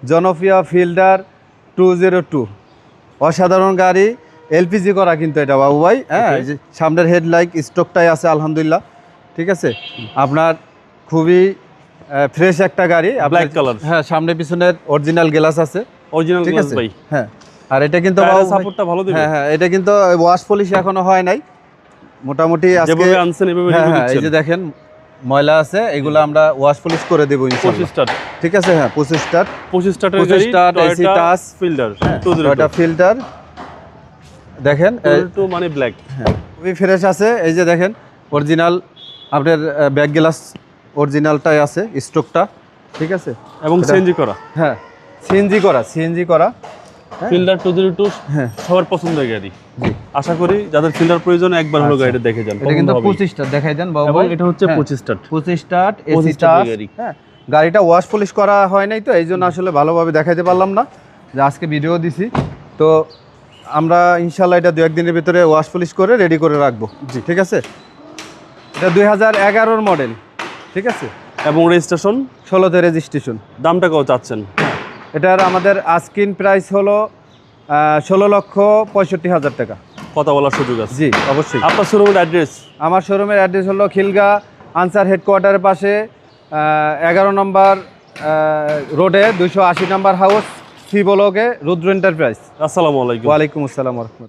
জনপ্রিয় ফিল্ডার 202 অসাধারণ গাড়ি, এলপিজি করা কিন্তু এটা বাবু ভাই। হ্যাঁ, এই যে সামনের হেডলাইট স্টকটাই আছে আলহামদুলিল্লাহ, ঠিক আছে। আপনার খুবই ফ্রেশ একটা গাড়ি, ব্ল্যাক কালার। হ্যাঁ, সামনে পিছনের অরিজিনাল গ্লাস আছে, অরিজিনাল ঠিক গ্লাস আছে ভাই। হ্যাঁ। আর এটা কিন্তু সাপোর্টটা ভালো দিবে। হ্যাঁ, এটা কিন্তু ওয়াশ পলিশ এখনো হয় নাই, মোটামুটি আজকে যেভাবে আনছেন এভাবে রিভিউ দিচ্ছেন। এই যে দেখেন ময়লা আছে, এগুলো আমরা ওয়াশ পলিশ করে দেব ইনশাআল্লাহ। 25 স্টার্ট, ঠিক আছে, হ্যাঁ 25 স্টার্ট, 25 স্টার্টের গাড়ি, AC touch fielder, Toyota filter দেখেন, 202 মানে ব্ল্যাক। হ্যাঁ খুবই ফ্রেশ আছে। এই যে দেখেন অরিজিনাল আপনার ব্যাক গ্লাস অরিজিনালটাই আছে স্টকটা, ঠিক আছে। এবং সিএনজি করা। হ্যাঁ, সিএনজি করা ফিল্ডার 202 হ্যাঁ সবার পছন্দের গাড়ি। জি, আশা করি যাদের ফিল্ডার প্রয়োজন একবার হলো গাড়িটা দেখে যান। এটা কিন্তু 25 স্টার দেখাই দেন বাবু এবং ভাই। এটা হচ্ছে 25 স্টার্ট, 25 স্টার্ট এসি 25 টাচ স্টার্টের গাড়ি। হ্যাঁ, গাড়িটা ওয়াশ পলিশ করা হয় নাই, তো এই জন্য আসলে ভালোভাবে দেখাইতে পারলাম না, যে আজকে ভিডিও দিছি। তো আমরা ইনশাল্লাহ এটা 2-1 দিনের ভিতরে ওয়াশ পলিশ করে রেডি করে রাখবো। জি, ঠিক আছে। এটা 2011 মডেল, ঠিক আছে, এবং রেজিস্ট্রেশন 16তে রেজিস্ট্রেশন। দামটা কত চাচ্ছেন? এটার আমাদের আস্কিন প্রাইস হলো 16,65,000 টাকা। কথা বলার সুযোগ আছে। জি অবশ্যই। আপনার শোরুমের অ্যাড্রেস? আমার শোরুমের অ্যাড্রেস হলো খিলগা আনসার হেডকোয়ার্টারের পাশে 11 নম্বর রোডে 280 নম্বর হাউস, সি ব্লকে, রুদ্র এন্টারপ্রাইজ। আসসালামু আলাইকুম। ওয়ালাইকুম আসসালাম।